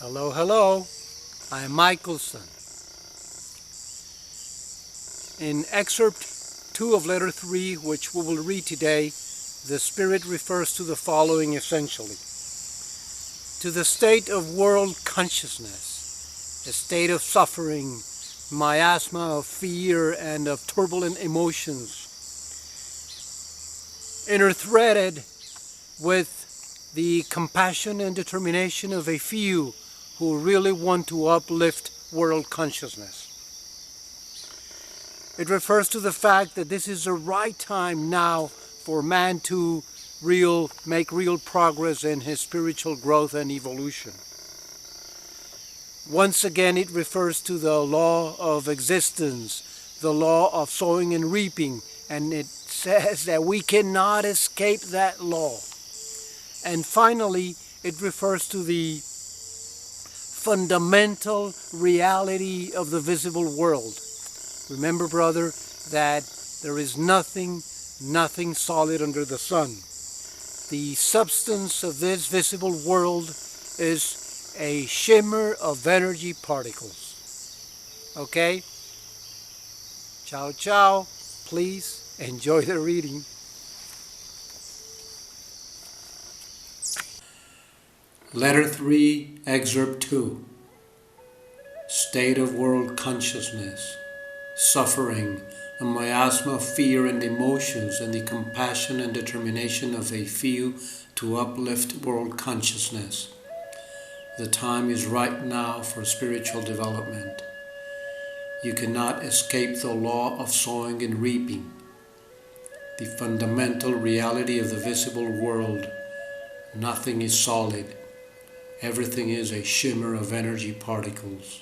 Hello, hello. I am Michelson. In Excerpt 2 of Letter 3, which we will read today, the Spirit refers to the following essentially. To the state of world consciousness, a state of suffering, miasma of fear and of turbulent emotions, interthreaded with the compassion and determination of a few who really want to uplift world consciousness. It refers to the fact that this is the right time now for man to make real progress in his spiritual growth and evolution. Once again, it refers to the law of existence, the law of sowing and reaping, and it says that we cannot escape that law. And finally, it refers to the fundamental reality of the visible world. Remember, brother, that there is nothing solid under the sun. The substance of this visible world is a shimmer of energy particles. Okay? Ciao, ciao. Please enjoy the reading. Letter 3, Excerpt 2. State of world consciousness, suffering, a miasma of fear and emotions, and the compassion and determination of a few to uplift world consciousness. The time is right now for spiritual development. You cannot escape the law of sowing and reaping, the fundamental reality of the visible world. Nothing is solid. Everything is a shimmer of energy particles.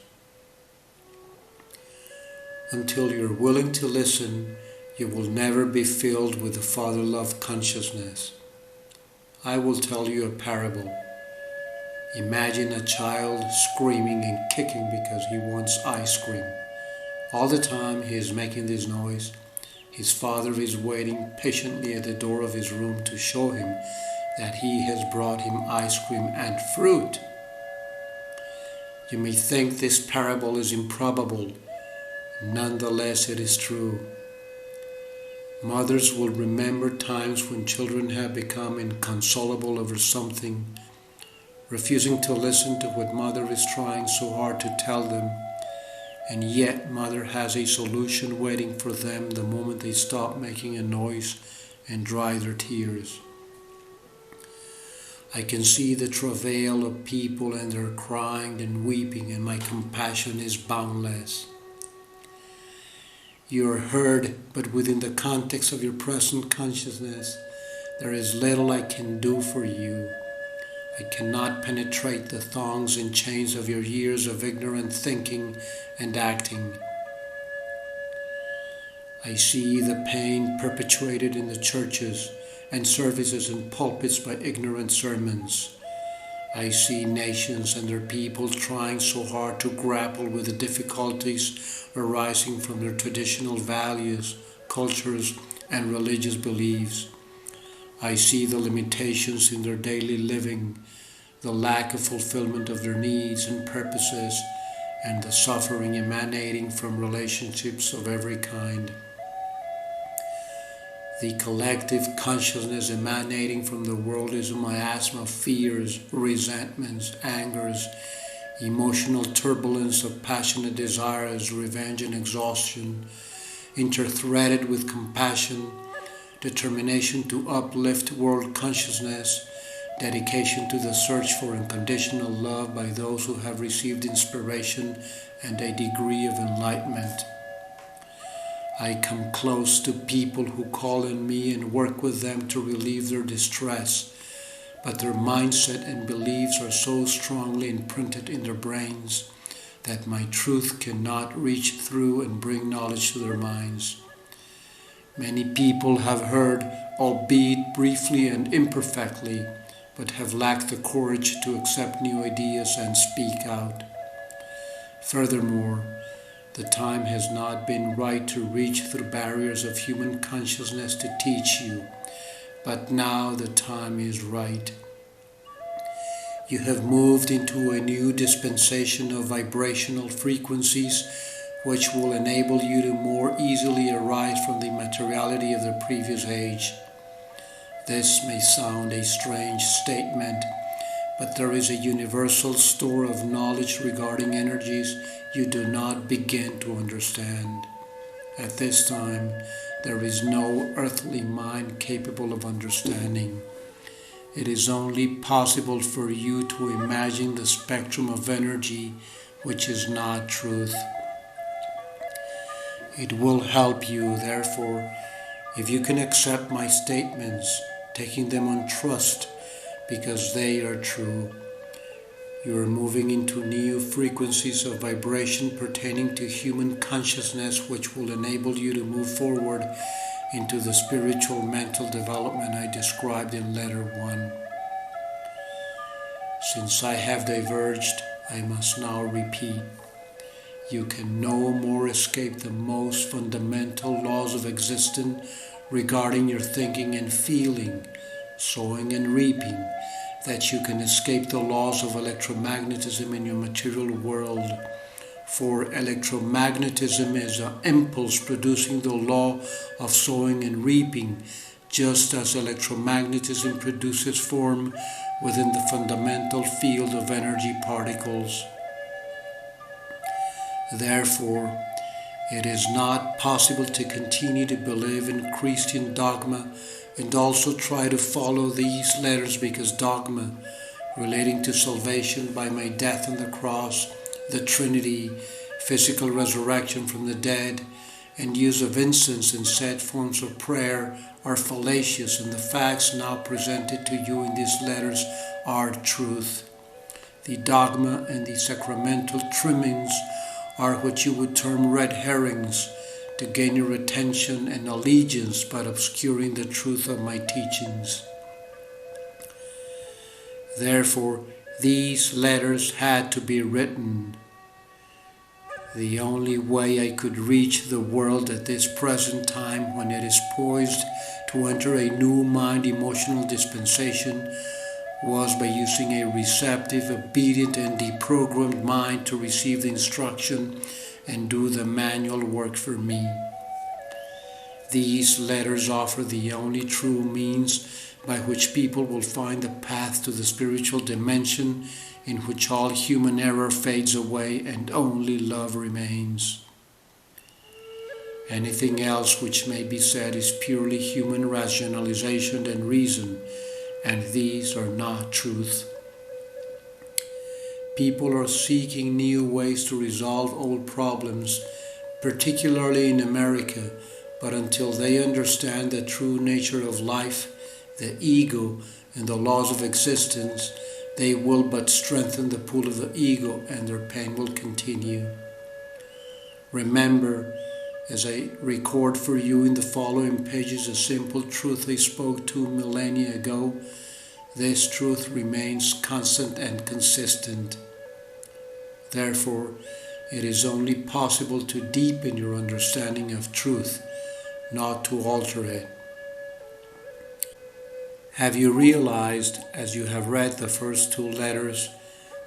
Until you're willing to listen, you will never be filled with the Father love consciousness. I will tell you a parable. Imagine a child screaming and kicking because he wants ice cream. All the time he is making this noise, his father is waiting patiently at the door of his room to show him that he has brought him ice cream and fruit. You may think this parable is improbable. Nonetheless, it is true. Mothers will remember times when children have become inconsolable over something, refusing to listen to what mother is trying so hard to tell them, and yet mother has a solution waiting for them the moment they stop making a noise and dry their tears. I can see the travail of people and their crying and weeping, and my compassion is boundless. You are heard, but within the context of your present consciousness, there is little I can do for you. I cannot penetrate the thongs and chains of your years of ignorant thinking and acting. I see the pain perpetuated in the churches and services and pulpits by ignorant sermons. I see nations and their people trying so hard to grapple with the difficulties arising from their traditional values, cultures, and religious beliefs. I see the limitations in their daily living, the lack of fulfillment of their needs and purposes, and the suffering emanating from relationships of every kind. The collective consciousness emanating from the world is a miasma of fears, resentments, angers, emotional turbulence of passionate desires, revenge and exhaustion, interthreaded with compassion, determination to uplift world consciousness, dedication to the search for unconditional love by those who have received inspiration and a degree of enlightenment. I come close to people who call on me and work with them to relieve their distress, but their mindset and beliefs are so strongly imprinted in their brains that my truth cannot reach through and bring knowledge to their minds. Many people have heard, albeit briefly and imperfectly, but have lacked the courage to accept new ideas and speak out. Furthermore, the time has not been right to reach through barriers of human consciousness to teach you, but now the time is right. You have moved into a new dispensation of vibrational frequencies which will enable you to more easily arise from the materiality of the previous age. This may sound a strange statement, but there is a universal store of knowledge regarding energies you do not begin to understand. At this time, there is no earthly mind capable of understanding. It is only possible for you to imagine the spectrum of energy which is not truth. It will help you, therefore, if you can accept my statements, taking them on trust because they are true. You are moving into new frequencies of vibration pertaining to human consciousness, which will enable you to move forward into the spiritual mental development I described in letter 1. Since I have diverged, I must now repeat. You can no more escape the most fundamental laws of existence regarding your thinking and feeling, sowing and reaping, that you can escape the laws of electromagnetism in your material world. For electromagnetism is an impulse producing the law of sowing and reaping, just as electromagnetism produces form within the fundamental field of energy particles. Therefore, it is not possible to continue to believe in Christian dogma and also try to follow these letters, because dogma relating to salvation by my death on the cross, the Trinity, physical resurrection from the dead, and use of incense and set forms of prayer are fallacious, and the facts now presented to you in these letters are truth. The dogma and the sacramental trimmings are what you would term red herrings to gain your attention and allegiance, but obscuring the truth of my teachings. Therefore, these letters had to be written. The only way I could reach the world at this present time, when it is poised to enter a new mind emotional dispensation, was by using a receptive, obedient, and deprogrammed mind to receive the instruction and do the manual work for me. These letters offer the only true means by which people will find the path to the spiritual dimension in which all human error fades away and only love remains. Anything else which may be said is purely human rationalization and reason, and these are not truth. People are seeking new ways to resolve old problems, particularly in America, but until they understand the true nature of life, the ego, and the laws of existence, they will but strengthen the pull of the ego, and their pain will continue. Remember, as I record for you in the following pages a simple truth I spoke 2 millennia ago, this truth remains constant and consistent. Therefore, it is only possible to deepen your understanding of truth, not to alter it. Have you realized, as you have read the first 2 letters,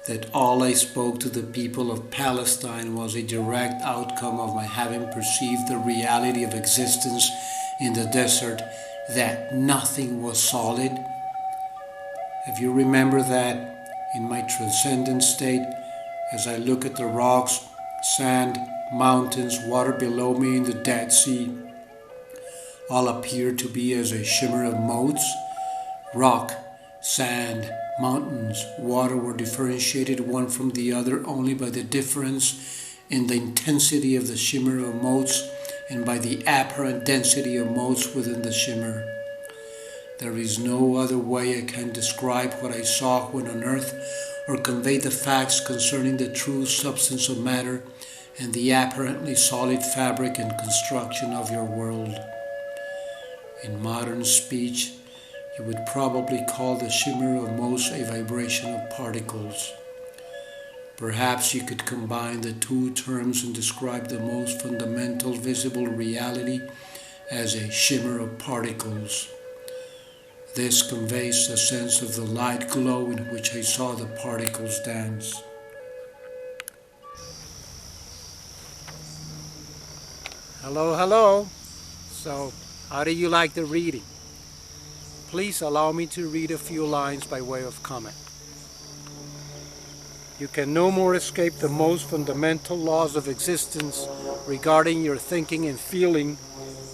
that all I spoke to the people of Palestine was a direct outcome of my having perceived the reality of existence in the desert, that nothing was solid? Have you remembered that in my transcendent state, as I look at the rocks, sand, mountains, water below me in the Dead Sea, all appear to be as a shimmer of motes? Rock, sand, mountains, water were differentiated one from the other only by the difference in the intensity of the shimmer of motes and by the apparent density of motes within the shimmer. There is no other way I can describe what I saw when on earth, or convey the facts concerning the true substance of matter and the apparently solid fabric and construction of your world. In modern speech, you would probably call the shimmer of motes a vibration of particles. Perhaps you could combine the 2 terms and describe the most fundamental visible reality as a shimmer of particles. This conveys the sense of the light glow in which I saw the particles dance. Hello, hello. So, how do you like the reading? Please allow me to read a few lines by way of comment. You can no more escape the most fundamental laws of existence regarding your thinking and feeling,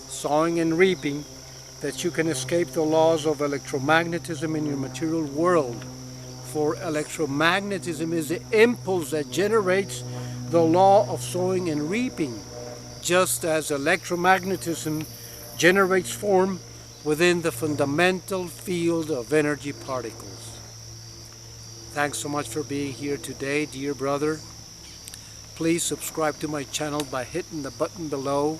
sowing and reaping, that you can escape the laws of electromagnetism in your material world. For electromagnetism is the impulse that generates the law of sowing and reaping, just as electromagnetism generates form within the fundamental field of energy particles. Thanks so much for being here today, dear brother. Please subscribe to my channel by hitting the button below.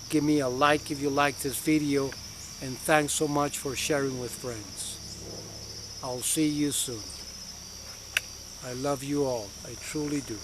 Give me a like if you like this video, and thanks so much for sharing with friends. I'll see you soon. I love you all. I truly do.